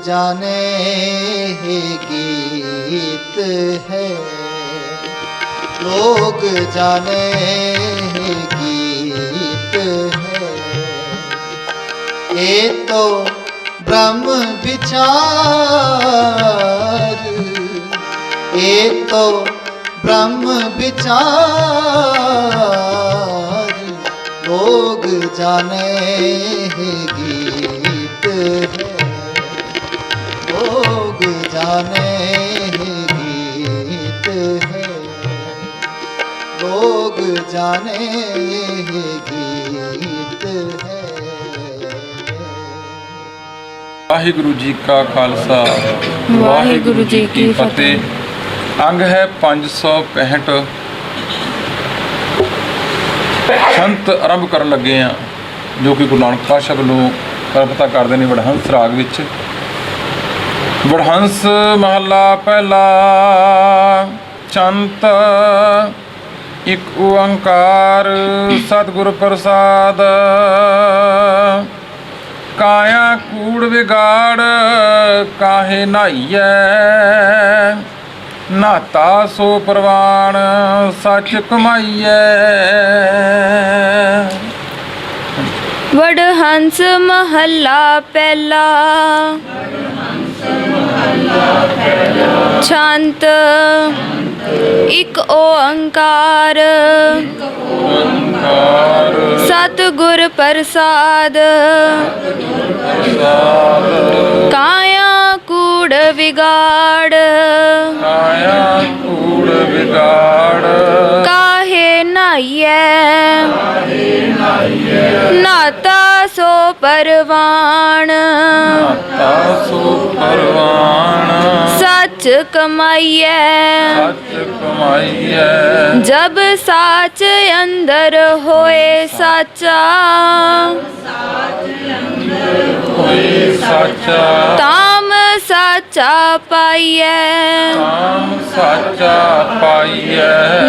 जाने ही गीत है, लोग जाने ही गीत है। ये तो ब्रह्म विचार, ये तो ब्रह्म विचार, लोग जाने ही गीत है, लोग जाने ही गीत है, लोग जाने ही गीत है। वाहिगुरु जी का खालसा वाहिगुरु जी की फतेह। अंग है 565। संत आरंभ करन लगे हैं जो कि गुरु नानक पातशाह ਵੱਲੋਂ ਕਲਪਤਾ ਕਰਦੇ ਨੇ ਵਡਹੰਸ ਰਾਗ ਵਿੱਚ। ਵਡਹੰਸ ਮਹਲਾ ਪਹਿਲਾ। ਚੰਤ ਇੱਕ ਓੰਕਾਰ ਸਤਿਗੁਰ ਪ੍ਰਸਾਦ। काया कूड़ बिगाड़ काहे नाइयै, नाता सो प्रवाण सच कमाइयै। वडहंस महला पहला। छंत एक ओंकार सतगुर प्रसाद। काया कूड़ बिगाड़ काहे नाइयै, नाता सो परवान सच कमाइयै। जब साच अंदर होए साचा, ताम साचा पाइयै।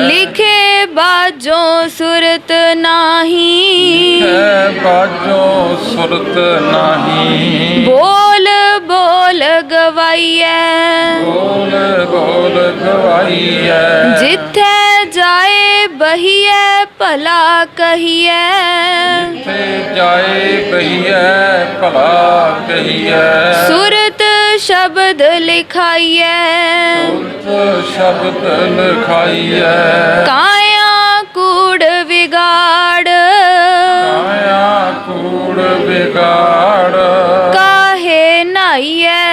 लिखे बाजों सुरत नाही, बोल बोल गवाइयै। जिथे जाए बहियै भला कहियै, सुरत शब्द लिखाइयै। काया कूड़ बिगाड़ काहे नाइयै।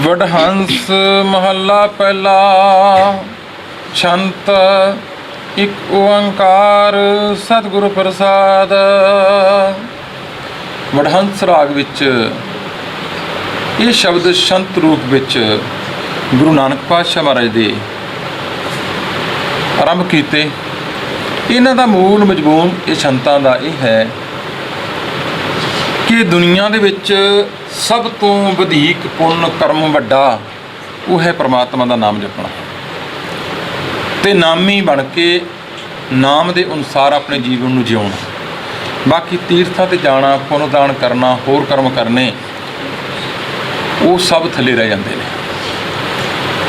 वडहंस महला पहला। छंत एक ओंकार सतगुरु प्रसाद। वडहंस राग विच ये शब्द संत रूप विच गुरु नानक पातशाह महाराज दे आरंभ कीते। इन्हां दा मूल मजमून ये संतां दा ये है कि दुनिया दे विच सब तो वधीक पुण्य कर्म वड्डा वो है परमात्मा का नाम जपना, ते नामी बन के नाम के अनुसार अपने जीवन में जिउना। बाकी तीर्थां ते जाना, पुण्य दान करना, होर कर्म करने वो सब थले रह जाते हैं।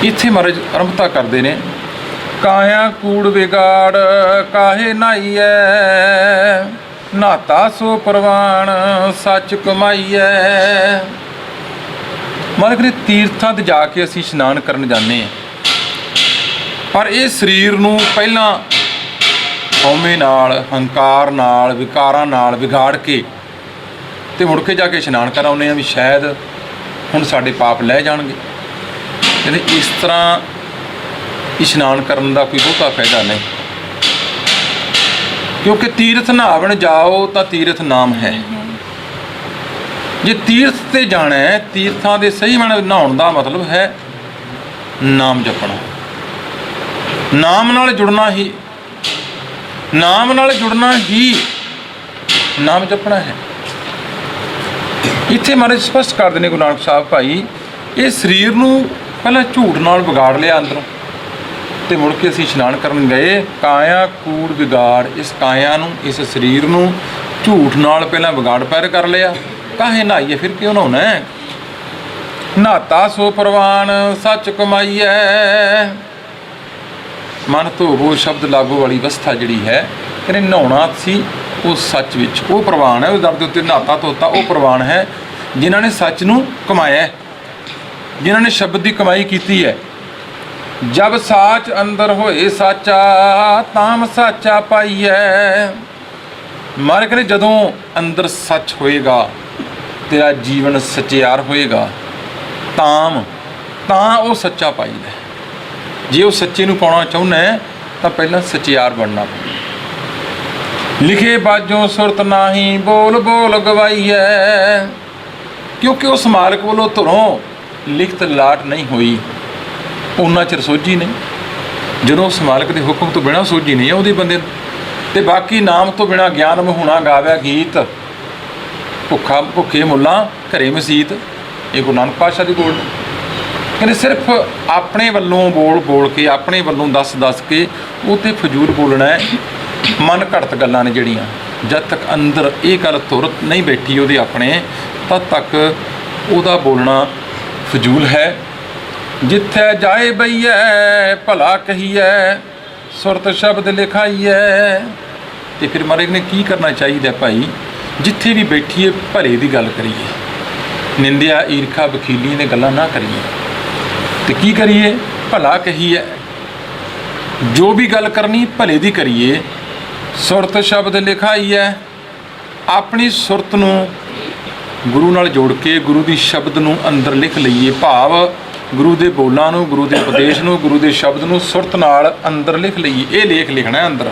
इत्थे महाराज आरंभता करते हैं। काया कूड़ बिगाड़ काहे नाइयै, नाता सो प्रवाण सच कमाइयै। मतलब कि तीर्थां ते जाके असीं इशनान करन जाने, पर ये शरीर नूं पहलां हौमे नाल, हंकार नाल, विकारां नाल विगाड़ के ते मुड़ के जाके इशनान कर आउंदे आ भी शायद हुण साडे पाप लह जाणगे। कहंदे इस तरह इशनान करन दा कोई बहुता फायदा नहीं, क्योंकि तीर्थ नहावन जाओ तो तीर्थ नाम है। जे तीर्थ ते जाना है, तीर्थां दे सही माने नहाउण दा मतलब है नाम जपना, नाम नाल जुड़ना ही नाम जपना है। इत्थे महाराज स्पष्ट कर देने गुरु नानक साहब भाई, ये शरीर नूं पहलां झूठ नाल विगाड़ लिया अंदरों, ते मुड़ के असीं इशनान करन गए। काया कूड़ बिगाड़, इस काया नूं, इस शरीर नूं ਝੂਠ ਨਾਲ ਪਹਿਲਾਂ ਵਿਗਾੜ ਪੈਰ ਕਰ ਲਿਆ, ਕਾਹੇ ਨਹਾਈਏ ਫਿਰ ਕਿਉਂ ਨਹਾਉਣਾ ਹੈ। ਨਹਾਤਾ ਸੋ ਪ੍ਰਵਾਨ ਸੱਚ ਕਮਾਈਐ। ਮਨ ਧੋਵੋ ਸ਼ਬਦ ਲਾਗੋ ਵਾਲੀ ਅਵਸਥਾ ਜਿਹੜੀ ਹੈ, ਕਹਿੰਦੇ ਨਹਾਉਣਾ ਸੀ ਉਹ ਸੱਚ ਵਿੱਚ, ਉਹ ਪ੍ਰਵਾਨ ਹੈ। ਉਸ ਦਰ ਦੇ ਉੱਤੇ ਨਹਾਤਾ ਧੋਤਾ ਉਹ ਪ੍ਰਵਾਨ ਹੈ ਜਿਨ੍ਹਾਂ ਨੇ ਸੱਚ ਨੂੰ ਕਮਾਇਆ ਹੈ, ਜਿਨ੍ਹਾਂ ਨੇ ਸ਼ਬਦ ਦੀ ਕਮਾਈ ਕੀਤੀ ਹੈ। ਜਬ ਸਾਚ ਅੰਦਰ ਹੋਏ ਸਾਚਾ ਤਾਮ ਸਾਚਾ ਪਾਈਐ। ਮਾਰੇ ਕਹਿੰਦੇ ਜਦੋਂ ਅੰਦਰ ਸੱਚ ਹੋਏਗਾ, ਤੇਰਾ ਜੀਵਨ ਸਚਿਆਰ ਹੋਏਗਾ, ਤਾਂ ਉਹ ਸੱਚਾ ਪਾਈਦਾ। ਜੇ ਉਹ ਸੱਚੇ ਨੂੰ ਪਾਉਣਾ ਚਾਹੁੰਦਾ ਹੈ ਤਾਂ ਪਹਿਲਾਂ ਸਚਿਆਰ ਬਣਨਾ ਪਊ। ਲਿਖੇ ਬਾਝੋਂ ਸੁਰਤ ਨਾਹੀ ਬੋਲ ਬੋਲ ਗਵਾਈਐ। ਕਿਉਂਕਿ ਉਸ ਮਾਲਕ ਵੱਲੋਂ ਧੁਰੋਂ ਲਿਖਤ ਲਾਟ ਨਹੀਂ ਹੋਈ, ਉਹਨਾਂ ਚਿਰ ਸੋਝੀ ਨਹੀਂ। ਜਦੋਂ ਉਸ ਮਾਲਕ ਦੇ ਹੁਕਮ ਤੋਂ ਬਿਨਾਂ ਸੋਝੀ ਨਹੀਂ ਹੈ ਉਹਦੇ ਬੰਦੇ ਨੂੰ। ਤੇ ਬਾਕੀ ਨਾਮ ਤੋਂ ਬਿਨਾਂ ਗਿਆਨ ਮਹੁਣਾ ਗਾਵਿਆ ਗੀਤ, ਭੁੱਖੇ ਮੁੱਲਾਂ ਘਰੇ ਮਸੀਤ। ਇਹ ਗੁਰੂ ਨਾਨਕ ਪਾਤਸ਼ਾਹ ਦੀ ਬੋਲ ਕਹਿੰਦੇ ਸਿਰਫ ਆਪਣੇ ਵੱਲੋਂ ਬੋਲ ਕੇ, ਆਪਣੇ ਵੱਲੋਂ ਦੱਸ ਕੇ ਉਹ ਤੇ ਫਜ਼ੂਲ ਬੋਲਣਾ ਹੈ। ਮਨ ਘੜਤ ਗੱਲਾਂ ਨੇ ਜਿਹੜੀਆਂ, ਜਦ ਤੱਕ ਅੰਦਰ ਇਹ ਗੱਲ ਤੁਰਤ ਨਹੀਂ ਬੈਠੀ ਉਹਦੇ ਆਪਣੇ, ਤਦ ਤੱਕ ਉਹਦਾ ਬੋਲਣਾ ਫਜ਼ੂਲ ਹੈ। ਜਿੱਥੇ ਜਾਏ ਬਈਐ ਭਲਾ ਕਹੀਐ ਸੁਰਤ ਸ਼ਬਦ ਲਿਖਾਈਐ। ਤੇ ਫਿਰ ਮਹਾਰਾਜ ਨੇ ਕੀ ਕਰਨਾ ਚਾਹੀਦਾ ਭਾਈ, ਜਿੱਥੇ ਵੀ ਬੈਠੀਏ ਭਲੇ ਦੀ ਗੱਲ ਕਰੀਏ, ਨਿੰਦਿਆ ਈਰਖਾ ਵਖੀਲੀ ਨੇ ਗੱਲਾਂ ਨਾ ਕਰੀਏ। ਤੇ ਕੀ ਕਰੀਏ, ਭਲਾ ਕਹੀਏ। ਜੋ ਵੀ ਗੱਲ ਕਰਨੀ ਭਲੇ ਦੀ ਕਰੀਏ। ਸੁਰਤ ਸ਼ਬਦ ਲਿਖਾਈਐ। ਆਪਣੀ ਸੁਰਤ ਨੂੰ ਗੁਰੂ ਨਾਲ ਜੋੜ ਕੇ ਗੁਰੂ ਦੀ ਸ਼ਬਦ ਨੂੰ ਅੰਦਰ ਲਿਖ ਲਈਏ। ਭਾਵ ਗੁਰੂ ਦੇ ਬੋਲਾਂ ਨੂੰ, ਗੁਰੂ ਦੇ ਉਪਦੇਸ਼ ਨੂੰ, ਗੁਰੂ ਦੇ ਸ਼ਬਦ ਨੂੰ ਸੁਰਤ ਨਾਲ ਅੰਦਰ ਲਿਖ ਲਈਏ। ਇਹ ਲੇਖ ਲਿਖਣਾ ਅੰਦਰ,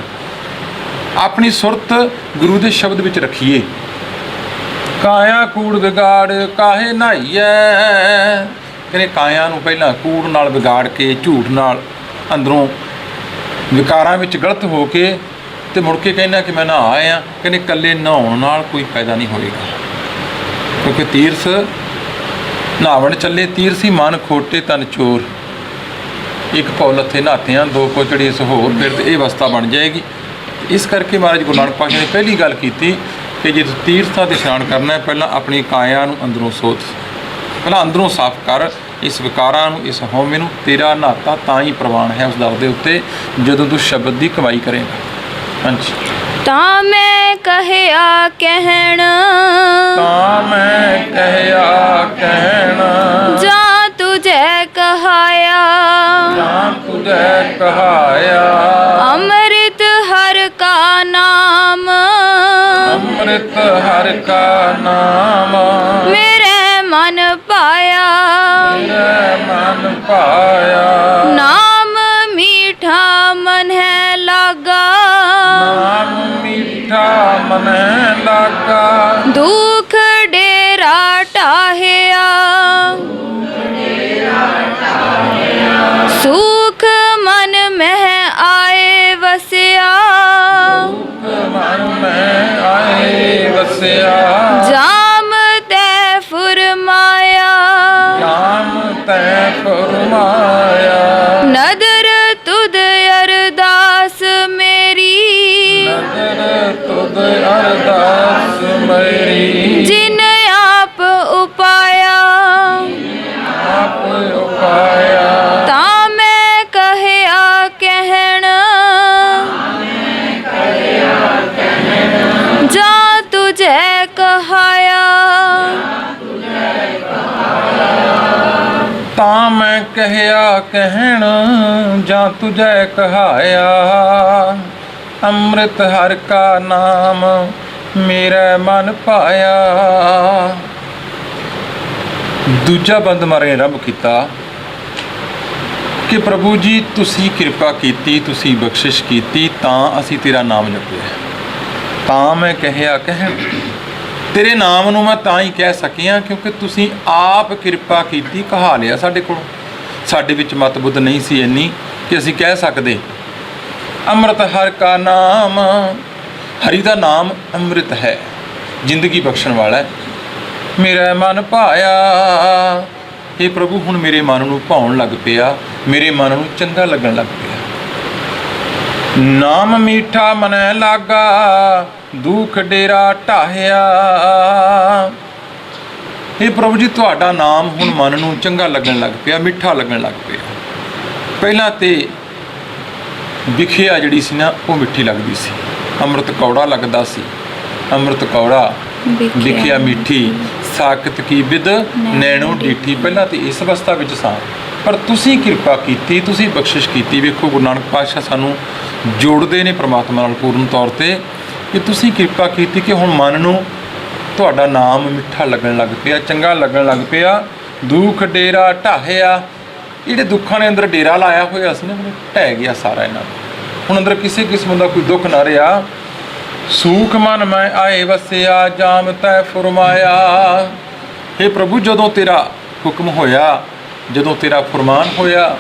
ਆਪਣੀ ਸੁਰਤ ਗੁਰੂ ਦੇ ਸ਼ਬਦ ਵਿੱਚ ਰੱਖੀਏ। ਕਾਇਆ ਕੂੜ ਵਿਗਾੜ ਕਾਹੇ ਨਹਾਈਐ। ਕਹਿੰਦੇ ਕਾਇਆ ਨੂੰ ਪਹਿਲਾਂ ਕੂੜ ਨਾਲ ਵਿਗਾੜ ਕੇ, ਝੂਠ ਨਾਲ ਅੰਦਰੋਂ ਵਿਕਾਰਾਂ ਵਿੱਚ ਗਲਤ ਹੋ ਕੇ ਤੇ ਮੁੜ ਕੇ ਕਹਿੰਦਾ ਕਿ ਮੈਂ ਨਹਾ ਆਇਆ। ਕਹਿੰਦੇ ਇਕੱਲੇ ਨਹਾਉਣ ਨਾਲ ਕੋਈ ਫਾਇਦਾ ਨਹੀਂ ਹੋਏਗਾ, ਕਿਉਂਕਿ ਤੀਰਥ ਨਹਾਵਣ ਚੱਲੇ ਤੀਰਥੀ ਮਨ ਖੋਟੇ ਤਨ ਚੋਰ। ਇੱਕ ਪੌਲ ਹੱਥੇ ਨਹਾਤਿਆਂ ਦੋ ਕੋਚੜੀ ਸਹੋਰ, ਫਿਰ ਤੇ ਇਹ ਅਵਸਥਾ ਬਣ ਜਾਏਗੀ। ਇਸ ਕਰਕੇ ਮਹਾਰਾਜ ਗੁਰੂ ਨਾਨਕ ਪਾਤਸ਼ਾਹ ਨੇ ਪਹਿਲੀ ਗੱਲ ਕੀਤੀ ਕਿ ਜੇ ਤੀਰਥਾਂ 'ਤੇ ਇਸ਼ਨਾਨ ਕਰਨਾ ਹੈ, ਪਹਿਲਾਂ ਆਪਣੀ ਕਾਇਆ ਨੂੰ ਅੰਦਰੋਂ ਸੋਧ, ਪਹਿਲਾਂ ਅੰਦਰੋਂ ਸਾਫ਼ ਕਰ ਇਸ ਵਿਕਾਰਾਂ ਨੂੰ, ਇਸ ਹਉਮੈ ਨੂੰ। ਤੇਰਾ ਨਹਾਤਾ ਤਾਂ ਹੀ ਪ੍ਰਵਾਨ ਹੈ ਉਸ ਦਰ ਦੇ ਉੱਤੇ ਜਦੋਂ ਤੂੰ ਸ਼ਬਦ ਦੀ ਕਮਾਈ ਕਰੇਗਾ। ਹਾਂਜੀ। ਤਾਂ ਮੈਂ ਕਹਿਆ ਕਹਿਣ, ਤਾਂ ਮੈਂ ਕਹਿਆ ਕਹਿਣ, ਜਾਂ ਤੁਝੈ ਕਹਾਇਆ, ਜਾਂ ਤੁਝੈ ਕਹਾਇਆ। ਅੰਮ੍ਰਿਤ ਹਰਿ ਕਾ ਨਾਮ, ਅੰਮ੍ਰਿਤ ਹਰਿ ਕਾ ਨਾਮ। ਮੇਰੇ ਮਨ ਪਾਇਆ, ਮੇਰੇ ਮਨ ਪਾਇਆ। ਨਾਮ ਮੀਠਾ ਮਨ ਹੈ ਲਾਗਾ, ਨਾਮ ਮੀਠਾ ਮਨੈ ਲਾਗਾ। ਦੁਖ ਡੇਰਾ ਟਾਹਿਆ, ਸੁਖ ਮਨ ਮਹਿ ਆਏ ਵਸਿਆ, ਮਨ ਮੈਂ ਆਏ ਵਸਿਆ। ਜਾਮ ਤੈ ਫੁਰਮਾਇਆ, ਜਾਮ ਤੈ ਫੁਰਮਾਇਆ। ਨਦਰ ਤੁਧ ਅਰਦਾਸ ਮੇਰੀ, ਨਦਰ ਤੁਧ ਅਰਦਾਸ ਮੇਰੀ। ਜਿਨ ਆਪ ਉਪਾਇਆ, ਆਪ ਉਪਾਇਆ। ਤਾਂ ਮੈਂ ਕਹਿਆ ਕਹਿਣ, ਜਾਂ ਤੁਝੈ ਕਹਾਇਆ। ਤਾਂ ਮੈਂ ਕਹਿਆ ਕਹਿਣ, ਜਾਂ ਤੁਝੈ ਕਹਾਇਆ। ਅੰਮ੍ਰਿਤ ਹਰਿ ਕਾ ਨਾਮ ਮੇਰਾ ਮਨ ਪਾਇਆ। ਦੂਜਾ ਬੰਦ ਮਾਰੇ ਆਰੰਭ ਕੀਤਾ ਕਿ ਪ੍ਰਭੂ ਜੀ ਤੁਸੀਂ ਕਿਰਪਾ ਕੀਤੀ, ਤੁਸੀਂ ਬਖਸ਼ਿਸ਼ ਕੀਤੀ, ਤਾਂ ਅਸੀਂ ਤੇਰਾ ਨਾਮ ਜਪਿਆ। ਤਾਂ ਮੈਂ ਕਹਿਆ ਕਹਿਣ, ਤੇਰੇ ਨਾਮ ਨੂੰ ਮੈਂ ਤਾਂ ਹੀ ਕਹਿ ਸਕਿਆ ਕਿਉਂਕਿ ਤੁਸੀਂ ਆਪ ਕਿਰਪਾ ਕੀਤੀ, ਕਹਾ ਲਿਆ ਸਾਡੇ ਕੋਲ। ਸਾਡੇ ਵਿੱਚ ਮਤ ਬੁੱਧ ਨਹੀਂ ਸੀ ਇੰਨੀ ਕਿ ਅਸੀਂ ਕਹਿ ਸਕਦੇ। ਅੰਮ੍ਰਿਤ ਹਰਿ ਕਾ ਨਾਮ, ਹਰੀ ਦਾ ਨਾਮ ਅੰਮ੍ਰਿਤ ਹੈ, ਜ਼ਿੰਦਗੀ ਬਖਸ਼ਣ ਵਾਲਾ ਹੈ। ਮੇਰਾ ਮਨ ਭਾਇਆ। ਇਹ ਪ੍ਰਭੂ ਹੁਣ ਮੇਰੇ ਮਨ ਨੂੰ ਭਾਉਣ ਲੱਗ ਪਿਆ, ਮੇਰੇ ਮਨ ਨੂੰ ਚੰਗਾ ਲੱਗਣ ਲੱਗ ਪਿਆ। ਨਾਮ ਮੀਠਾ ਮਨੈ ਲਾਗਾ, ਦੁਖ ਡੇਰਾ ਢਾਹਿਆ। ਇਹ ਪ੍ਰਭੂ ਜੀ ਤੁਹਾਡਾ ਨਾਮ ਹੁਣ ਮਨ ਨੂੰ ਚੰਗਾ ਲੱਗਣ ਲੱਗ ਪਿਆ, ਮਿੱਠਾ ਲੱਗਣ ਲੱਗ ਪਿਆ। ਪਹਿਲਾਂ ਤੇ ਵਿਖਿਆ ਜਿਹੜੀ ਸੀ ਨਾ ਉਹ ਮਿੱਠੀ ਲੱਗਦੀ ਸੀ, ਅੰਮ੍ਰਿਤ ਕੌੜਾ ਲੱਗਦਾ ਸੀ। ਅੰਮ੍ਰਿਤ ਕੌੜਾ ਵਿਖਿਆ ਮਿੱਠੀ, ਸਾਖਤ ਕੀ ਬਿਦ ਨੈਣੋ ਡੀਠੀ। ਪਹਿਲਾਂ ਤੇ ਇਸ ਅਵਸਥਾ ਵਿੱਚ ਸਾਂ, ਪਰ ਤੁਸੀਂ ਕਿਰਪਾ ਕੀਤੀ, ਤੁਸੀਂ ਬਖਸ਼ਿਸ਼ ਕੀਤੀ। ਵੇਖੋ ਗੁਰੂ ਨਾਨਕ ਪਾਤਸ਼ਾਹ ਸਾਨੂੰ ਜੋੜਦੇ ਨੇ ਪ੍ਰਮਾਤਮਾ ਨਾਲ ਪੂਰਨ ਤੌਰ ਤੇ, ਕਿ ਤੁਸੀਂ ਕਿਰਪਾ ਕੀਤੀ ਕਿ ਹੁਣ ਮਨ ਨੂੰ ਤੁਹਾਡਾ ਨਾਮ ਮਿੱਠਾ ਲੱਗਣ ਲੱਗ ਪਿਆ, ਚੰਗਾ ਲੱਗਣ ਲੱਗ ਪਿਆ। ਦੁੱਖ ਡੇਰਾ ਢਾਹਿਆ। ਜਿਹੜੇ ਦੁੱਖਾਂ ਨੇ ਅੰਦਰ ਡੇਰਾ ਲਾਇਆ ਹੋਇਆ ਸੀ ਨਾ, ਉਹ ਢਹਿ ਗਿਆ ਸਾਰਾ ਇਹਨਾਂ ਦਾ। ਹੁਣ ਅੰਦਰ ਕਿਸੇ ਕਿਸਮ ਦਾ ਕੋਈ ਦੁੱਖ ਨਾ ਰਿਹਾ। ਸੂਖ ਮਨ ਮੈਂ ਆਏ ਵਸਿਆ, ਜਾਮ ਤੈ ਫਰਮਾਇਆ। हे ਪ੍ਰਭੂ, ਜਦੋਂ ਤੇਰਾ ਹੁਕਮ ਹੋਇਆ, ਜਦੋਂ ਤੇਰਾ ਫਰਮਾਨ ਹੋਇਆ,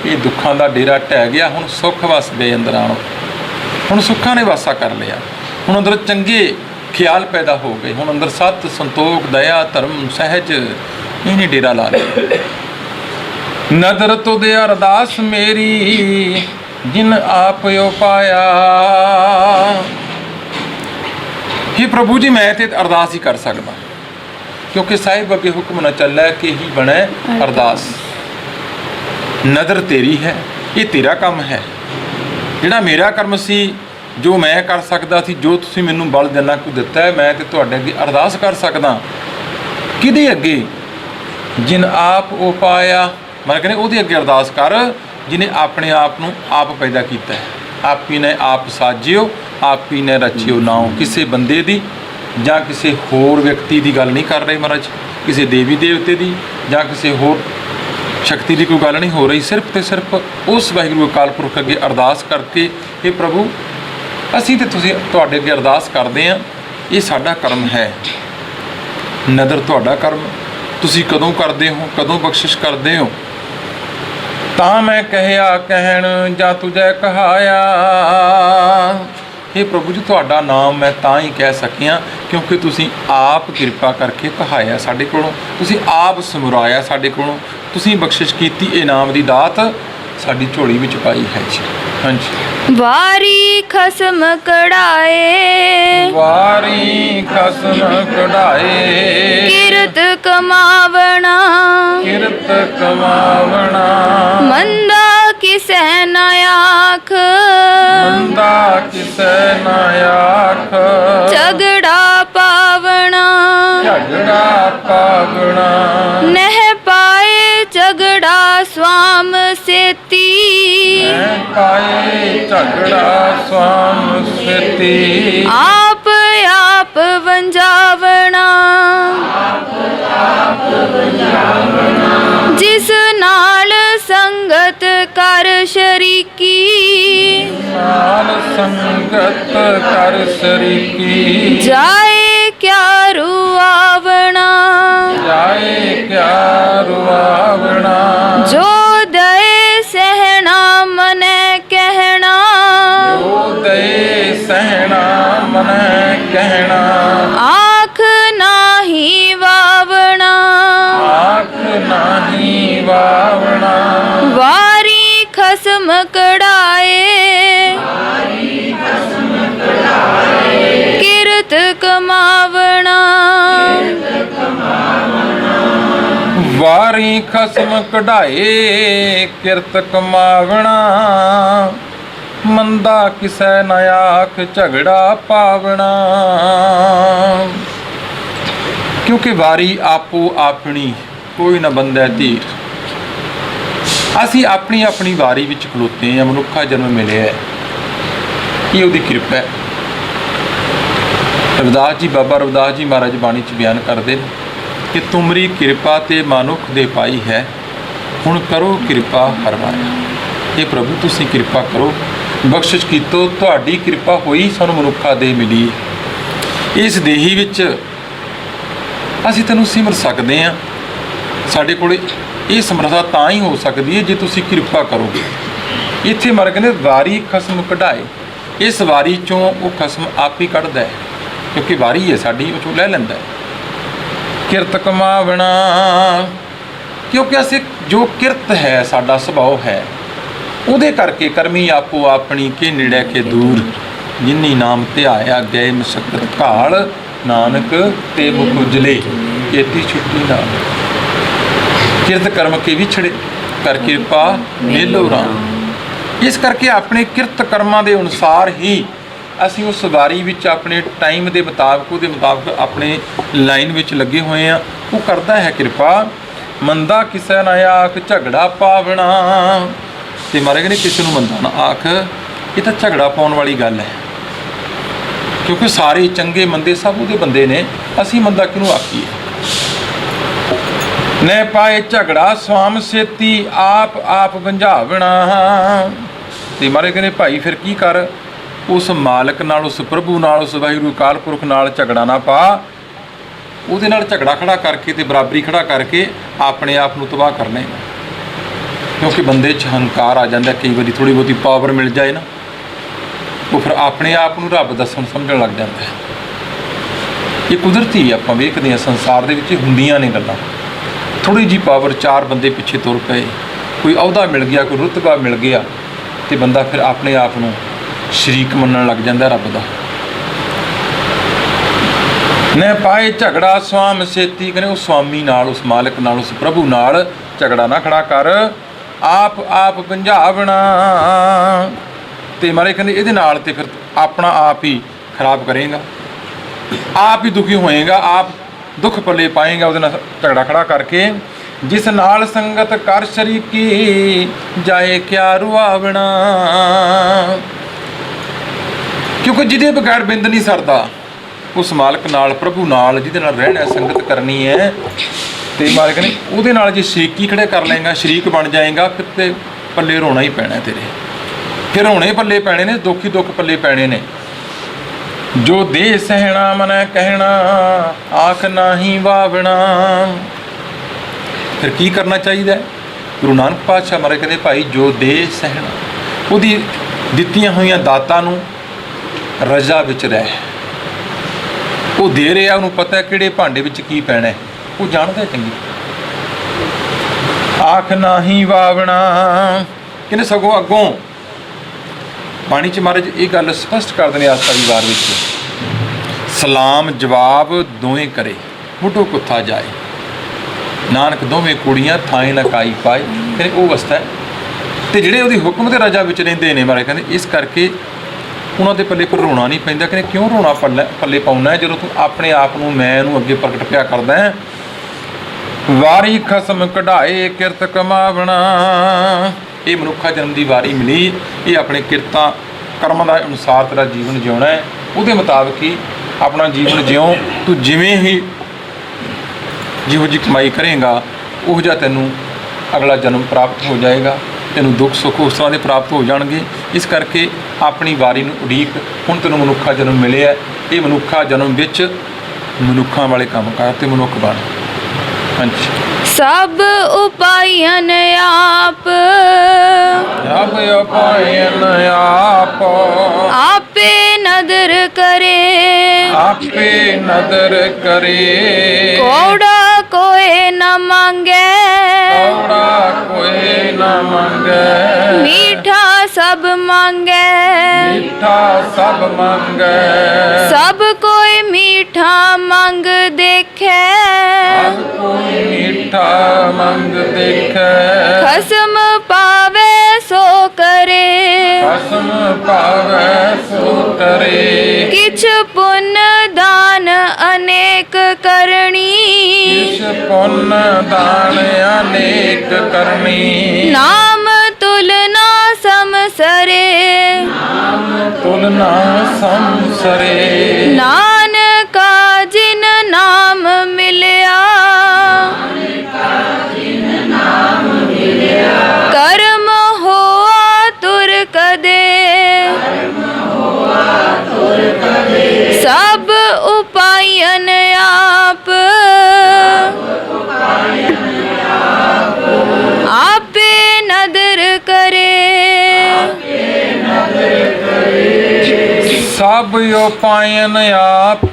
ਇਹ ਦੁੱਖਾਂ ਦਾ ਡੇਰਾ ਢਹਿ ਗਿਆ। ਹੁਣ ਸੁੱਖ ਵਸ ਗਏ ਅੰਦਰ ਆਣੋ, ਹੁਣ ਸੁੱਖਾਂ ਨੇ ਵਾਸਾ ਕਰ ਲਿਆ। ਹੁਣ ਅੰਦਰ ਚੰਗੇ ਖਿਆਲ ਪੈਦਾ ਹੋ ਗਏ। ਹੁਣ ਅੰਦਰ ਸਤ, ਸੰਤੋਖ, ਦਇਆ, ਧਰਮ, ਸਹਿਜ ਇਹਨੇ ਡੇਰਾ ਲਾ ਲਿਆ। ਨਦਰ ਤੁਧ ਅਰਦਾਸ ਮੇਰੀ, ਜਿਨ ਆਪ ਉਪਾਇਆ। हे ਪ੍ਰਭੂ ਜੀ, ਮੈਂ ਤੇ ਅਰਦਾਸ ਹੀ ਕਰ ਸਕਦਾ, ਕਿਉਂਕਿ ਸਾਹਿਬ ਅੱਗੇ ਹੁਕਮ ਨਾ ਚੱਲੇ ਕਿ ਹੀ ਬਣੇ ਅਰਦਾਸ। ਨਦਰ ਤੇਰੀ ਹੈ, ਇਹ ਤੇਰਾ ਕੰਮ ਹੈ। ਜਿਹੜਾ ਮੇਰਾ ਕਰਮ ਸੀ, ਜੋ ਮੈਂ ਕਰ ਸਕਦਾ ਸੀ, ਜੋ ਤੁਸੀਂ ਮੈਨੂੰ ਬਲ ਦੇਣਾ ਕੋ ਦਿੱਤਾ ਹੈ, ਮੈਂ ਤੇ ਤੁਹਾਡੇ ਅੱਗੇ ਅਰਦਾਸ ਕਰ ਸਕਦਾ। ਕਿਹਦੇ ਅੱਗੇ? ਜਿਨ ਆਪ ਉਪਾਇਆ। ਮੈਂ ਕਹਿੰਦੇ ਉਹਦੇ ਅੱਗੇ ਅਰਦਾਸ ਕਰ ਜਿਹਨੇ ਆਪਣੇ ਆਪ ਨੂੰ ਆਪ ਪੈਦਾ ਕੀਤਾ ਹੈ। ਆਪ ਹੀ ਨੇ ਆਪ ਸਾਜਿਓ, ਆਪ ਹੀ ਨੇ ਰਚਿਓ ਨਾਉ। ਕਿਸੇ ਬੰਦੇ ਦੀ ਜਾਂ ਕਿਸੇ ਹੋਰ ਵਿਅਕਤੀ ਦੀ ਗੱਲ ਨਹੀਂ ਕਰ ਰਹੇ ਮਹਾਰਾਜ, ਕਿਸੇ ਦੇਵੀ ਦੇਵਤੇ ਦੀ ਜਾਂ ਕਿਸੇ ਹੋਰ ਸ਼ਕਤੀ ਦੀ ਕੋਈ ਗੱਲ ਨਹੀਂ ਹੋ ਰਹੀ। ਸਿਰਫ ਤੇ ਸਿਰਫ ਉਸ ਵਾਹਿਗੁਰੂ ਅਕਾਲ ਪੁਰਖ ਅੱਗੇ ਅਰਦਾਸ ਕਰਕੇ, ਇਹ ਪ੍ਰਭੂ ਅਸੀਂ ਤੇ ਤੁਸੀਂ ਤੁਹਾਡੇ ਅੱਗੇ ਅਰਦਾਸ ਕਰਦੇ ਹਾਂ, ਇਹ ਸਾਡਾ ਕਰਮ ਹੈ। ਨਦਰ ਤੁਹਾਡਾ ਕਰਮ, ਤੁਸੀਂ ਕਦੋਂ ਕਰਦੇ ਹੋ, ਕਦੋਂ ਬਖਸ਼ਿਸ਼ ਕਰਦੇ ਹੋ। ਤਾਂ ਮੈਂ ਕਹਿਆ ਕਹਿਣ ਜਾਂ ਤੁਝੈ ਕਹਾਇਆ। ਇਹ ਪ੍ਰਭੂ ਜੀ, ਤੁਹਾਡਾ ਨਾਮ ਮੈਂ ਤਾਂ ਹੀ ਕਹਿ ਸਕਿਆ ਕਿਉਂਕਿ ਤੁਸੀਂ ਆਪ ਕਿਰਪਾ ਕਰਕੇ ਕਹਾਇਆ ਸਾਡੇ ਕੋਲੋਂ, ਤੁਸੀਂ ਆਪ ਸਮੁਰਾਇਆ ਸਾਡੇ ਕੋਲੋਂ, ਤੁਸੀਂ ਬਖਸ਼ਿਸ਼ ਕੀਤੀ। ਇਹ ਨਾਮ ਦੀ ਦਾਤ ਸਾਡੀ ਝੋਲੀ ਵਿੱਚ ਪਾਈ ਹੈ ਜੀ। ਹਾਂਜੀ। ਵਾਰੀ ਖਸਮ ਕਢਾਏ, ਵਾਰੀ ਖਸਮ ਕਢਾਏ। ਕਿਰਤ ਕਮਾਵਣਾ, ਕਿਰਤ ਕਮਾਵਣਾ। ਮੰਦਾ ਕਿਸੈ ਨ ਆਖ, ਮੰਦਾ ਕਿਸੈ ਨ ਆਖ। ਝਗੜਾ ਪਾਵਣਾ, ਝਗੜਾ ਪਾਵਣਾ। ਨਹਿ ਪਾਏ ਝਗੜਾ ਸਵਾਮ ਸੇਤੀ। ਮੈਂ ਪਾਏ ਝਗੜਾ ਸਵਾਮ ਸੇਤੀ। ਆਪ ਆਪ ਵੰਜਾਵਣਾ, ਜਿਸ ਨਾਲ ਸੰਗਤ ਕਰ ਸ਼ਰੀਕੀ। ਨਾਲ ਸੰਗਤ ਕਰ ਸ਼ਰੀਕੀ। ਜਾਏ ਕਿਆ ਰੁਆਵਣਾ, ਜਾਏ ਕਿਆ ਰੁਆਵਣਾ। ਜੋ ਦਏ ਸਹਿਣਾ ਮਨੈ ਕਹਿਣਾ। ਜੋ ਦਏ ਸਹਿਣਾ ਮਨੈ ਕਹਿਣਾ। ਆਖ ਨਾਹੀ ਵਾਵਣਾ, ਆਖ ਨਾਹੀ ਵਾਵਣਾ। ਵਾਰੀ ਖਸਮ ਕਢਾਏ, ਕਿਰਤ ਕਮਾਵਣਾ। ਵਾਰੀ ਖਸਮ ਕਢਾਏ, ਕਿਰਤ ਕਮਾਵਣਾ। ਮੰਦਾ ਕਿਸੈ ਨ ਆਖ, ਝਗੜਾ ਪਾਵਣਾ। ਕਿਉਂਕਿ ਵਾਰੀ ਆਪੋ ਆਪਣੀ, ਕੋਈ ਨਾ ਬੰਦੈ ਧੀਰ। ਅਸੀਂ ਆਪਣੀ ਆਪਣੀ ਵਾਰੀ ਵਿੱਚ ਖਲੋਤੇ ਹਾਂ। ਮਨੁੱਖਾ ਜਨਮ ਮਿਲਿਆ ਹੈ, ਇਹ ਉਹਦੀ ਕਿਰਪਾ ਹੈ। ਰਵਿਦਾਸ ਜੀ, ਬਾਬਾ ਰਵਿਦਾਸ ਜੀ ਮਹਾਰਾਜ ਬਾਣੀ 'ਚ ਬਿਆਨ ਕਰਦੇ ਨੇ ਕਿ ਤੁਮਰੀ ਕਿਰਪਾ ਤੇ ਮਨੁੱਖ ਦੇ ਪਾਈ ਹੈ, ਹੁਣ ਕਰੋ ਕਿਰਪਾ ਹਰਵਾਇਆ। ਇਹ ਪ੍ਰਭੂ ਤੁਸੀਂ ਕਿਰਪਾ ਕਰੋ, ਬਖਸ਼ਿਸ਼ ਕੀਤੋ, ਤੁਹਾਡੀ ਕਿਰਪਾ ਹੋਈ ਸਾਨੂੰ ਮਨੁੱਖਾ ਦੇ ਮਿਲੀ। ਇਸ ਦੇਹੀ ਵਿੱਚ ਅਸੀਂ ਤੈਨੂੰ ਸਿਮਰ ਸਕਦੇ ਹਾਂ। ਸਾਡੇ ਕੋਲ ਇਹ ਸਮਰੱਥਾ ਤਾਂ ਹੀ ਹੋ ਸਕਦੀ ਹੈ ਜੇ ਤੁਸੀਂ ਕਿਰਪਾ ਕਰੋਗੇ। ਇੱਥੇ ਮਰ ਕਹਿੰਦੇ ਵਾਰੀ ਖਸਮ ਕਢਾਏ। ਇਸ ਵਾਰੀ 'ਚੋਂ ਉਹ ਖਸਮ ਆਪ ਹੀ ਕੱਢਦਾ ਹੈ, ਕਿਉਂਕਿ ਵਾਰੀ ਹੈ ਸਾਡੀ, ਉਹ 'ਚੋਂ ਲੈ ਲੈਂਦਾ ਹੈ। ਕਿਰਤ ਕਮਾਵਣਾ, ਕਿਉਂਕਿ ਅਸੀਂ ਜੋ ਕਿਰਤ ਹੈ, ਸਾਡਾ ਸੁਭਾਅ ਹੈ, ਉਹਦੇ ਕਰਕੇ ਕਰਮੀ ਆਪੋ ਆਪਣੀ ਕੇ ਨੇੜੇ ਕੇ ਦੂਰ। ਜਿਨੀ ਨਾਮ ਧਿਆਇਆ ਗਏ ਮਸਕਤ ਘਾਲ, ਨਾਨਕ ਤੇ ਮੁਖ ਉਜਲੇ ਕੀਤੀ ਛੁੱਟੀ ਨਾਲ। ਕਿਰਤ ਕਰਮ ਕੇ ਵਿਛੜੇ ਕਰ ਕਿਰਪਾ ਮੇਲੋ ਰਾਮ। ਇਸ ਕਰਕੇ ਆਪਣੇ ਕਿਰਤ ਕਰਮਾਂ ਦੇ ਅਨੁਸਾਰ ਹੀ ਅਸੀਂ ਉਸ ਵਾਰੀ ਵਿੱਚ ਆਪਣੇ ਟਾਈਮ ਦੇ ਮੁਤਾਬਕ ਉਹਦੇ ਮੁਤਾਬਕ ਆਪਣੇ ਲਾਈਨ ਵਿੱਚ ਲੱਗੇ ਹੋਏ ਆ। ਉਹ ਕਰਦਾ ਹੈ ਕਿਰਪਾ। ਮੰਦਾ ਕਿਸੇ ਨਾ ਆਖ ਝਗੜਾ ਪਾਵਣਾ, ਤੇ ਮਾਰੇ ਕਹਿੰਦੇ ਕਿਸੇ ਨੂੰ ਮੰਦਾ ਨਾ ਆਖ। ਇਹ ਤਾਂ ਝਗੜਾ ਪਾਉਣ ਵਾਲੀ ਗੱਲ ਹੈ, ਕਿਉਂਕਿ ਸਾਰੇ ਚੰਗੇ ਮੰਦੇ ਸਭ ਉਹਦੇ ਬੰਦੇ ਨੇ, ਅਸੀਂ ਮੰਦਾ ਕਿਹਨੂੰ ਆਖੀਏ। ਨੈ ਪਾਏ ਝਗੜਾ ਸਵਾਮ ਸੇਤੀ, ਆਪ ਆਪ ਗੰਝਾਵਣਾ। ਤੇ ਮਾਰੇ ਕਹਿੰਦੇ ਭਾਈ ਫਿਰ ਕੀ ਕਰ, ਉਸ ਮਾਲਕ ਨਾਲ, ਉਸ ਪ੍ਰਭੂ ਨਾਲ, ਉਸ ਵਾਹਿਗੁਰੂ ਅਕਾਲ ਪੁਰਖ ਨਾਲ ਝਗੜਾ ਨਾ ਪਾ। ਉਹਦੇ ਨਾਲ ਝਗੜਾ ਖੜਾ ਕਰਕੇ ਤੇ ਬਰਾਬਰੀ ਖੜਾ ਕਰਕੇ ਆਪਣੇ ਆਪ ਨੂੰ ਤਬਾਹ ਕਰ ਲਏਗਾ। ਕਿਉਂਕਿ ਬੰਦੇ 'ਚ ਹੰਕਾਰ ਆ ਜਾਂਦਾ, ਕਈ ਵਾਰੀ ਥੋੜ੍ਹੀ ਬਹੁਤੀ ਪਾਵਰ ਮਿਲ ਜਾਏ ਨਾ, ਉਹ ਫਿਰ ਆਪਣੇ ਆਪ ਨੂੰ ਰੱਬ ਦੱਸਣ ਸਮਝਣ ਲੱਗ ਜਾਂਦਾ ਹੈ। ਇਹ ਕੁਦਰਤੀ ਆਪਾਂ ਵੇਖਦੇ ਹਾਂ ਸੰਸਾਰ ਦੇ ਵਿੱਚ ਹੁੰਦੀਆਂ ਨੇ ਗੱਲਾਂ। ਥੋੜ੍ਹੀ ਜਿਹੀ ਪਾਵਰ, ਚਾਰ ਬੰਦੇ ਪਿੱਛੇ ਤੁਰ ਪਏ, ਕੋਈ ਅਹੁਦਾ ਮਿਲ ਗਿਆ, ਕੋਈ ਰੁਤਬਾ ਮਿਲ ਗਿਆ, ਤੇ ਬੰਦਾ ਫਿਰ ਆਪਣੇ ਆਪ ਨੂੰ ਸ਼ਰੀਕ ਮੰਨਣ ਲੱਗ ਜਾਂਦਾ ਰੱਬ ਦਾ। ਨੈ ਪਾਏ ਝਗੜਾ ਸਵਾਮ ਸੇਤੀ, ਕਹਿੰਦੇ ਉਸ ਸਵਾਮੀ ਨਾਲ, ਉਸ ਮਾਲਕ ਨਾਲ, ਉਸ ਪ੍ਰਭੂ ਨਾਲ ਝਗੜਾ ਨਾ ਖੜਾ ਕਰ। ਆਪ ਆਪ ਗੰਝਾਵਣਾ, ਤੇ ਮਾਰੇ ਕਹਿੰਦੇ ਇਹਦੇ ਨਾਲ ਤੇ ਫਿਰ ਆਪਣਾ ਆਪ ਹੀ ਖਰਾਬ ਕਰੇਗਾ, ਆਪ ਹੀ ਦੁਖੀ ਹੋਏਗਾ, ਆਪ ਦੁੱਖ ਪੱਲੇ ਪਾਏਗਾ ਉਹਦੇ ਨਾਲ ਝਗੜਾ ਖੜਾ ਕਰਕੇ। ਜਿਸ ਨਾਲ ਸੰਗਤ ਕਰ ਸ਼ਰੀਕੀ, ਜਾਏ ਕਿਆ ਰੁਆਵਣਾ। ਕਿਉਂਕਿ ਜਿਹਦੇ ਬਗੈਰ ਬਿੰਦ ਨਹੀਂ ਸਰਦਾ, ਉਸ ਮਾਲਕ ਨਾਲ, ਪ੍ਰਭੂ ਨਾਲ, ਜਿਹਦੇ ਨਾਲ ਰਹਿਣਾ, ਸੰਗਤ ਕਰਨੀ ਹੈ, ਤੇ ਮਾਲਕ ਨੇ ਉਹਦੇ ਨਾਲ ਜੇ ਸ਼ਰੀਕੀ ਖੜੇ ਕਰ ਲਏਗਾ, ਸ਼ਰੀਕ ਬਣ ਜਾਏਗਾ, ਫਿਰ ਤੇ ਪੱਲੇ ਰੋਣਾ ਹੀ ਪੈਣਾ ਤੇਰੇ। ਫਿਰ ਰੋਣੇ ਪੱਲੇ ਪੈਣੇ ਨੇ, ਦੁੱਖ ਹੀ ਦੁੱਖ ਪੱਲੇ ਪੈਣੇ ਨੇ। ਜੋ ਦੇ ਸਹਿਣਾ ਮਨੈ ਕਹਿਣਾ, ਆਖ ਨਾਹੀ ਵਾਵਣਾ। ਫਿਰ ਕੀ ਕਰਨਾ ਚਾਹੀਦਾ? ਗੁਰੂ ਨਾਨਕ ਪਾਤਸ਼ਾਹ ਮਹਾਰਾਜ ਕਹਿੰਦੇ ਭਾਈ ਜੋ ਦੇ ਸਹਿਣਾ, ਉਹਦੀ ਦਿੱਤੀਆਂ ਹੋਈਆਂ ਦਾਤਾਂ ਨੂੰ ਰਜ਼ਾ ਵਿੱਚ ਰਹਿ। ਉਹ ਦੇ ਰਿਹਾ, ਉਹਨੂੰ ਪਤਾ ਕਿਹੜੇ ਭਾਂਡੇ ਵਿੱਚ ਕੀ ਪੈਣਾ, ਉਹ ਜਾਣਦਾ ਚੰਗੀ। ਆਖ ਨਾਹੀ ਵਾਵਣਾ, ਕਹਿੰਦੇ ਸਗੋਂ ਅੱਗੋਂ ਬਾਣੀ 'ਚ ਮਹਾਰਾਜ ਇਹ ਗੱਲ ਸਪਸ਼ਟ ਕਰਦੇ ਨੇ ਆਸਾ ਵਾਰ ਵਿੱਚ। ਸਲਾਮ ਜਵਾਬ ਦੋਵੇਂ ਕਰੇ, ਮੁੱਢੋਂ ਕੁੱਥਾ ਜਾਏ, ਨਾਨਕ ਦੋਵੇਂ ਕੁੜੀਆਂ ਥਾਏ ਨਾ ਕਾਈ ਪਾਏ। ਕਹਿੰਦੇ ਉਹ ਅਵਸਥਾ ਹੈ। ਤੇ ਜਿਹੜੇ ਉਹਦੀ ਹੁਕਮ ਤੇ ਰਜ਼ਾ ਵਿੱਚ ਰਹਿੰਦੇ ਨੇ ਮਹਾਰਾਜ ਕਹਿੰਦੇ ਇਸ ਕਰਕੇ ਉਹਨਾਂ ਦੇ ਪੱਲੇ ਫਿਰ ਰੋਣਾ ਨਹੀਂ ਪੈਂਦਾ। ਕਹਿੰਦੇ ਕਿਉਂ ਰੋਣਾ ਪੱਲੇ ਪਾਉਣਾ ਜਦੋਂ ਤੂੰ ਆਪਣੇ ਆਪ ਨੂੰ, ਮੈਂ ਨੂੰ ਅੱਗੇ ਪ੍ਰਗਟ ਪਿਆ ਕਰਦਾ ਹੈ। ਵਾਰੀ ਖਸਮ ਕਢਾਏ ਕਿਰਤ ਕਮਾਵਣਾ, ਇਹ ਮਨੁੱਖਾ ਜਨਮ ਦੀ ਵਾਰੀ ਮਿਲੀ, ਇਹ ਆਪਣੇ ਕਿਰਤਾਂ ਕਰਮਾਂ ਦਾ ਅਨੁਸਾਰ ਤੇਰਾ ਜੀਵਨ ਜਿਉਣਾ ਹੈ, ਉਹਦੇ ਮੁਤਾਬਕ ਹੀ ਆਪਣਾ ਜੀਵਨ ਜਿਉਂ। ਤੂੰ ਜਿਵੇਂ ਹੀ ਜਿਹੋ ਜਿਹੀ ਕਮਾਈ ਕਰੇਗਾ ਉਹ ਜਿਹਾ ਤੈਨੂੰ ਅਗਲਾ ਜਨਮ ਪ੍ਰਾਪਤ ਹੋ ਜਾਏਗਾ, ਤੈਨੂੰ ਦੁੱਖ ਸੁੱਖ ਉਸ ਤਰ੍ਹਾਂ ਦੇ ਪ੍ਰਾਪਤ ਹੋ ਜਾਣਗੇ। ਇਸ ਕਰਕੇ ਆਪਣੀ ਵਾਰੀ ਨੂੰ ਉਡੀਕ। ਹੁਣ ਤੈਨੂੰ ਮਨੁੱਖਾ ਜਨਮ ਮਿਲਿਆ, ਇਹ ਮਨੁੱਖਾ ਜਨਮ ਵਿੱਚ ਮਨੁੱਖਾਂ ਵਾਲੇ ਕੰਮ ਕਰ ਤੇ ਮਨੁੱਖ ਬਣ। ਹਾਂਜੀ। ਸਭ ਉਪਾਇਨ ਆਪ, ਸਭ ਉਪਾਇਨ ਆਪ, ਆਪੇ ਨਦਰ ਕਰੇ, ਆਪੇ ਨਦਰ ਕਰੇ। ਕੋੜਾ ਕੋਏ ਨ ਮੰਗੇ, ਕੋੜਾ ਕੋਏ ਨ ਮੰਗੈ। ਮੀਠਾ ਸਭ ਮੰਗੇ, ਮੀਠਾ ਸਭ ਮੰਗੈ। ਸਭ ਕੋਈ ਮੀਠਾ ਮੰਗ ਦੇਖੈ, ਸਭ ਕੋਈ ਮੀਠਾ ਮੰਗ ਦੇਖੈ। ਖਸਮ ਪਾਵੇ ਸੋ ਕਰੇ, ਖਸਮ ਪਾਵੈ ਸੋ ਕਰੇ। ਕਿਛ ਪੁੰਨ ਦਾਨ ਅਨੇਕ ਕਰਨੀ, ਕਿਛ ਪੁੰਨ ਦਾਨ ਅਨੇਕ ਕਰਨੀ। ਨਾਮ ਤੁਲਨਾ ਸਮਸਰੇ, ਨਾਮ ਤੁਲਨਾ ਸੰਸਰੇ। ਨਾਨਕਾ ਜਿਨ ਨਾਮ ਮਿਲਿਆ, ਕਰਮ ਹੋਆ ਤੁਰ ਕਦੇ, ਸਭ ਉਪਾਇਨ ਆਪ, ਆਪੇ ਨਦਰ ਕਰੇ। ਸਭ ਉਪਾਇਨ ਆਪ,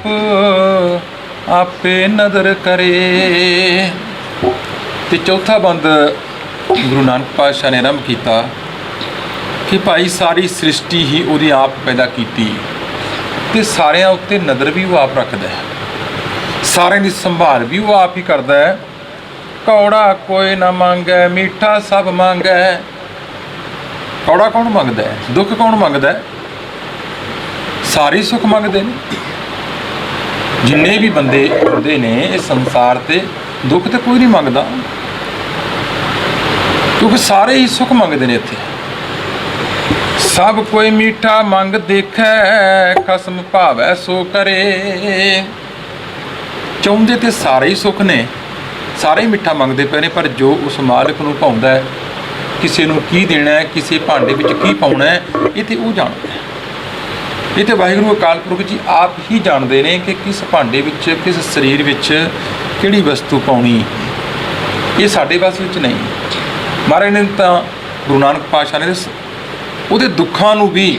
ਆਪੇ ਨਦਰ ਕਰੇ। ਤੇ ਚੌਥਾ ਬੰਦ ਗੁਰੂ ਨਾਨਕ ਪਾਤਸ਼ਾਹ ਨੇ ਆਰੰਭ ਕੀਤਾ ਕਿ ਭਾਈ ਸਾਰੀ ਸ੍ਰਿਸ਼ਟੀ ਹੀ ਉਹਦੀ ਆਪ ਪੈਦਾ ਕੀਤੀ ਤੇ ਸਾਰਿਆਂ ਉੱਤੇ ਨਜ਼ਰ ਵੀ ਉਹ ਆਪ ਰੱਖਦਾ ਹੈ, ਸਾਰਿਆਂ ਦੀ ਸੰਭਾਲ ਵੀ ਉਹ ਆਪ ਹੀ ਕਰਦਾ ਹੈ। ਕੌੜਾ ਕੋਈ ਨਾ ਮੰਗੈ, ਮੀਠਾ ਸਭ ਮੰਗੈ। ਕੌੜਾ ਕੌਣ ਮੰਗਦਾ ਹੈ? ਦੁੱਖ ਕੌਣ ਮੰਗਦਾ ਹੈ? ਸਾਰੇ ਸੁੱਖ ਮੰਗਦੇ ਨੇ। ਜਿੰਨੇ ਵੀ ਬੰਦੇ ਹੁੰਦੇ ਨੇ ਇਸ ਸੰਸਾਰ ਤੇ, ਦੁੱਖ ਤੇ ਕੋਈ ਨਹੀਂ ਮੰਗਦਾ, ਕਿਉਂਕਿ ਸਾਰੇ ਹੀ ਸੁੱਖ ਮੰਗਦੇ ਨੇ ਇੱਥੇ। ਸਭ ਕੋਈ ਮੀਠਾ ਮੰਗ ਦੇਖੈ, ਖਸਮ ਭਾਵੈ ਸੋ ਕਰੇ। ਚਾਹੁੰਦੇ ਤੇ ਸਾਰੇ ਹੀ ਸੁੱਖ ਨੇ, ਸਾਰੇ ਹੀ ਮਿੱਠਾ ਮੰਗਦੇ ਪਏ ਨੇ, ਪਰ ਜੋ ਉਸ ਮਾਲਕ ਨੂੰ ਭਾਉਂਦਾ ਹੈ, ਕਿਸੇ ਨੂੰ ਕੀ ਦੇਣਾ ਹੈ, ਕਿਸੇ ਭਾਂਡੇ ਵਿੱਚ ਕੀ ਪਾਉਣਾ ਹੈ, ਇਹ ਤੇ ਉਹ ਜਾਣਦਾ ਹੈ। ਇਹ ਤੇ ਵਾਹਿਗੁਰੂ ਅਕਾਲ ਪੁਰਖ ਜੀ ਆਪ ਹੀ ਜਾਣਦੇ ਨੇ ਕਿ ਕਿਸ ਭਾਂਡੇ ਵਿੱਚ, ਕਿਸ ਸਰੀਰ ਵਿੱਚ ਕਿਹੜੀ ਵਸਤੂ ਪਾਉਣੀ। ਇਹ ਸਾਡੇ ਵੱਸ ਵਿੱਚ ਨਹੀਂ। ਮਹਾਰਾਜ ਨੇ ਤਾਂ ਗੁਰੂ ਨਾਨਕ ਪਾਤਸ਼ਾਹ ਨੇ ਉਹਦੇ ਦੁੱਖਾਂ ਨੂੰ ਵੀ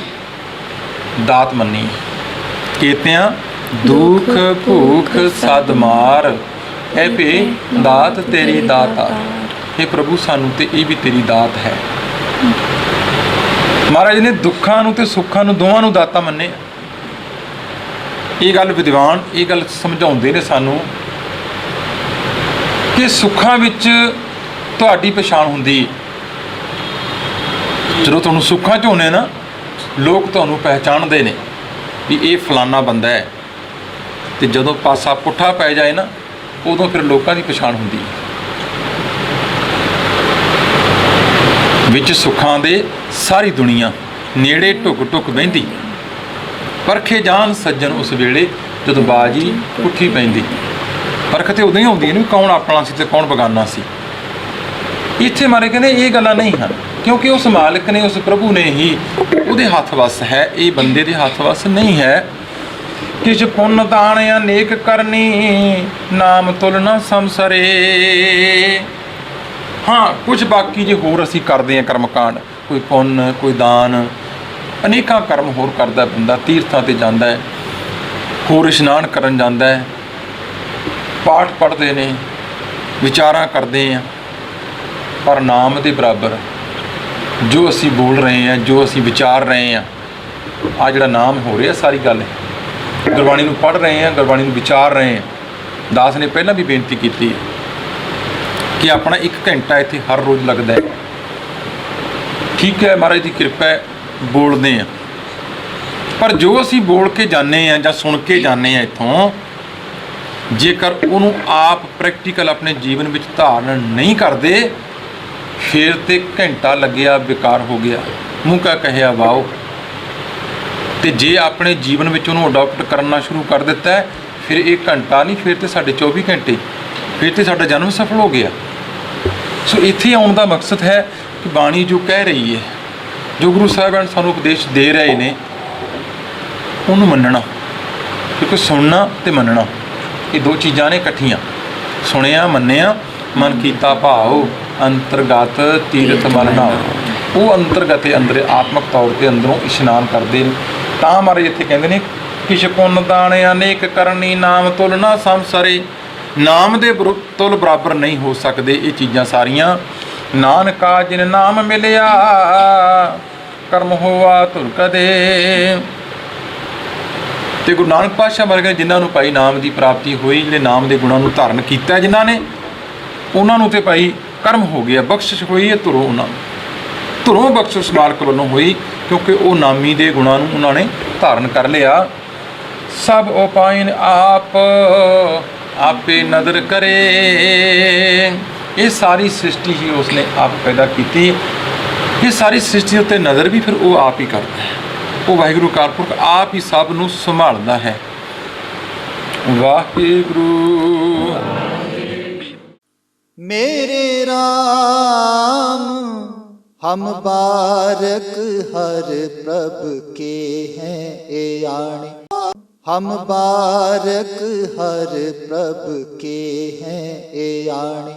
ਦਾਤ ਮੰਨੀ। ਕੇਤਿਆਂ ਦੁੱਖ ਭੂਖ ਸਦ ਮਾਰ, ਐ ਭੇ ਦਾਤ ਤੇਰੀ ਦਾਤਾ। ਇਹ ਪ੍ਰਭੂ ਸਾਨੂੰ ਤੇ ਇਹ ਵੀ ਤੇਰੀ ਦਾਤ ਹੈ। ਮਹਾਰਾਜ ਨੇ ਦੁੱਖਾਂ ਨੂੰ ਤੇ ਸੁੱਖਾਂ ਨੂੰ ਦੋਵਾਂ ਨੂੰ ਦਾਤਾ ਮੰਨੇ। ਇਹ ਗੱਲ ਵਿਦਵਾਨ ਇਹ ਗੱਲ ਸਮਝਾਉਂਦੇ ਨੇ ਸਾਨੂੰ ਕਿ ਸੁੱਖਾਂ ਵਿੱਚ ਤੁਹਾਡੀ ਪਛਾਣ ਹੁੰਦੀ। ਜਦੋਂ ਤੁਹਾਨੂੰ ਸੁੱਖਾਂ 'ਚ ਹੋਣੇ ਨਾ, ਲੋਕ ਤੁਹਾਨੂੰ ਪਹਿਚਾਣਦੇ ਨੇ ਵੀ ਇਹ ਫਲਾਨਾ ਬੰਦਾ ਹੈ, ਤੇ ਜਦੋਂ ਪਾਸਾ ਪੁੱਠਾ ਪੈ ਜਾਏ ਨਾ, ਉਦੋਂ ਫਿਰ ਲੋਕਾਂ ਦੀ ਪਛਾਣ ਹੁੰਦੀ ਹੈ। ਵਿੱਚ ਸੁੱਖਾਂ ਦੇ ਸਾਰੀ ਦੁਨੀਆ ਨੇੜੇ ਢੁੱਕ ਢੁੱਕ ਬਹਿੰਦੀ, ਪਰਖੇ ਜਾਣ ਸੱਜਣ ਉਸ ਵੇਲੇ ਜਦੋਂ ਬਾਜੀ ਪੁੱਠੀ ਪੈਂਦੀ। ਪਰਖ ਤੇ ਉਦੋਂ ਹੀ ਆਉਂਦੀ ਹੈ ਨਾ, ਕੌਣ ਆਪਣਾ ਸੀ ਤੇ ਕੌਣ ਬਗਾਨਾ ਸੀ। ਇੱਥੇ ਮਾਰੇ ਕਹਿੰਦੇ ਇਹ ਗੱਲਾਂ ਨਹੀਂ ਹਨ, ਕਿਉਂਕਿ ਉਸ ਮਾਲਕ ਨੇ, ਉਸ ਪ੍ਰਭੂ ਨੇ ਹੀ, ਉਹਦੇ ਹੱਥ ਵੱਸ ਹੈ, ਇਹ ਬੰਦੇ ਦੇ ਹੱਥ ਵੱਸ ਨਹੀਂ ਹੈ। ਕਿਛ ਪੁੰਨ ਦਾਨ ਅਨੇਕ ਕਰਨੀ, ਨਾਮ ਤੁਲ ਨਾ ਸਮਸਰੇ। ਹਾਂ, ਕੁਝ ਬਾਕੀ ਜੇ ਹੋਰ ਅਸੀਂ ਕਰਦੇ ਹਾਂ ਕਰਮਕਾਂਡ, ਕੋਈ ਪੁੰਨ, ਕੋਈ ਦਾਨ, ਅਨੇਕਾਂ ਕਰਮ ਹੋਰ ਕਰਦਾ ਬੰਦਾ। ਤੀਰਥਾਂ 'ਤੇ ਜਾਂਦਾ ਹੈ, ਹੋਰ ਇਸ਼ਨਾਨ ਕਰਨ ਜਾਂਦਾ ਹੈ, ਪਾਠ ਪੜ੍ਹਦੇ ਨੇ, ਵਿਚਾਰਾਂ ਕਰਦੇ ਹਾਂ, ਪਰ ਨਾਮ ਦੇ ਬਰਾਬਰ ਜੋ ਅਸੀਂ ਬੋਲ ਰਹੇ ਹਾਂ, ਜੋ ਅਸੀਂ ਵਿਚਾਰ ਰਹੇ ਹਾਂ, ਆ ਜਿਹੜਾ ਨਾਮ ਹੋ ਰਿਹਾ ਸਾਰੀ ਗੱਲ ਹੈ। ਗੁਰਬਾਣੀ ਨੂੰ ਪੜ੍ਹ ਰਹੇ ਹਾਂ, ਗੁਰਬਾਣੀ ਨੂੰ ਵਿਚਾਰ ਰਹੇ ਹਾਂ। ਦਾਸ ਨੇ ਪਹਿਲਾਂ ਵੀ ਬੇਨਤੀ ਕੀਤੀ ਹੈ ਕਿ ਆਪਣਾ 1 ਘੰਟਾ ਇੱਥੇ ਹਰ ਰੋਜ਼ ਲੱਗਦਾ ਹੈ। ਠੀਕ ਹੈ, ਮਹਾਰਾਜ ਦੀ ਕਿਰਪਾ ਹੈ, ਬੋਲਦੇ ਹਾਂ, ਪਰ ਜੋ ਅਸੀਂ ਬੋਲ ਕੇ ਜਾਂਦੇ ਹਾਂ ਜਾਂ ਸੁਣ ਕੇ ਜਾਂਦੇ ਹਾਂ ਇੱਥੋਂ, ਜੇਕਰ ਉਹਨੂੰ ਆਪ ਪ੍ਰੈਕਟੀਕਲ ਆਪਣੇ ਜੀਵਨ ਵਿੱਚ ਧਾਰਨ ਨਹੀਂ ਕਰਦੇ, ਫਿਰ ਤੇ ਘੰਟਾ ਲੱਗਿਆ ਬੇਕਾਰ ਹੋ ਗਿਆ, ਮੂੰਹ ਕਾ ਕਹਿਆ ਵਾਓ। ਤੇ ਜੇ ਆਪਣੇ ਜੀਵਨ ਵਿੱਚ ਉਹਨੂੰ ਅਡਾਪਟ ਕਰਨਾ ਸ਼ੁਰੂ ਕਰ ਦਿੱਤਾ, ਫਿਰ ਇਹ ਘੰਟਾ ਨਹੀਂ, ਫਿਰ ਤੇ ਸਾਡੇ 24 ਘੰਟੇ, ਫਿਰ ਤੇ ਸਾਡਾ ਜਨਮ ਸਫਲ ਹੋ ਗਿਆ। ਸੋ ਇੱਥੇ ਆਉਣ ਦਾ ਮਕਸਦ ਹੈ ਕਿ ਬਾਣੀ ਜੋ ਕਹਿ ਰਹੀ ਹੈ, ਜੋ ਗੁਰੂ ਸਾਹਿਬਾਨ ਸਾਨੂੰ ਉਪਦੇਸ਼ ਦੇ ਰਹੇ ਨੇ, ਉਹਨੂੰ ਮੰਨਣਾ। ਕਿਉਂਕਿ ਸੁਣਨਾ ਤੇ ਮੰਨਣਾ ਇਹ ਦੋ ਚੀਜ਼ਾਂ ਨੇ ਇਕੱਠੀਆਂ। ਸੁਣਿਆ ਮੰਨਿਆ, ਮਨ ਕੀਤਾ ਭਾਉ, ਅੰਤਰਗਤ ਤੀਰਥ ਮਨ ਨਾਉ। ਉਹ ਅੰਤਰਗਤ ਅੰਦਰ ਆਤਮਕ ਤੌਰ 'ਤੇ ਅੰਦਰੋਂ ਇਸ਼ਨਾਨ ਕਰਦੇ ਨੇ। ਤਾਂ ਮਹਾਰਾਜ ਇੱਥੇ ਕਹਿੰਦੇ ਨੇ ਕਿਛ ਪੁੰਨ ਦਾਨ ਅਨੇਕ ਕਰਨੀ, ਨਾਮ ਤੁਲ ਨਾ ਸਮਸਰੇ। ਨਾਮ ਦੇ ਤੁਲ ਬਰਾਬਰ ਨਹੀਂ ਹੋ ਸਕਦੇ ਇਹ ਚੀਜ਼ਾਂ ਸਾਰੀਆਂ। ਨਾਨਕਾ ਜਿਨ ਨਾਮ ਮਿਲਿਆ, ਕਰਮ ਹੋਆ ਧੁਰ ਕਦੇ। ਤੇ ਗੁਰੂ ਨਾਨਕ ਪਾਤਸ਼ਾਹ ਵਰਗੇ ਜਿਨ੍ਹਾਂ ਨੂੰ ਭਾਈ ਨਾਮ ਦੀ ਪ੍ਰਾਪਤੀ ਹੋਈ, ਜਿਹੜੇ ਨਾਮ ਦੇ ਗੁਣਾਂ ਨੂੰ ਧਾਰਨ ਕੀਤਾ ਜਿਨ੍ਹਾਂ ਨੇ, ਉਹਨਾਂ ਨੂੰ ਤੇ ਭਾਈ ਕਰਮ ਹੋ ਗਿਆ, ਬਖਸ਼ਿਸ਼ ਹੋਈ ਹੈ ਧੁਰੋਂ। ਉਹਨਾਂ ਨੂੰ ਧੁਰੋਂ ਬਖਸ਼ਿਸ਼ ਮਾਲਕ ਵੱਲੋਂ ਹੋਈ, ਕਿਉਂਕਿ ਉਹ ਨਾਮੀ ਦੇ ਗੁਣਾਂ ਨੂੰ ਉਹਨਾਂ ਨੇ ਧਾਰਨ ਕਰ ਲਿਆ। ਸਭ ਉਪਾਇਨ ਆਪ ਆਪੇ ਨਦਰ ਕਰੇ। ਇਹ ਸਾਰੀ ਸ੍ਰਿਸ਼ਟੀ ਹੀ ਉਸਨੇ ਆਪ ਪੈਦਾ ਕੀਤੀ। ਇਹ ਸਾਰੀ ਸ੍ਰਿਸ਼ਟੀ ਉੱਤੇ ਨਜ਼ਰ ਵੀ ਫਿਰ ਉਹ ਆਪ ਹੀ ਕਰਦਾ ਹੈ। ਉਹ ਵਾਹਿਗੁਰੂ ਅਕਾਲ ਪੁਰਖ ਆਪ ਹੀ ਸਭ ਨੂੰ ਸੰਭਾਲਦਾ ਹੈ। ਵਾਹਿਗੁਰੂ। मेरे राम हम बारक हर प्रभ के हैं ए आणे। हम बारक हर प्रभ के हैं ए आणे।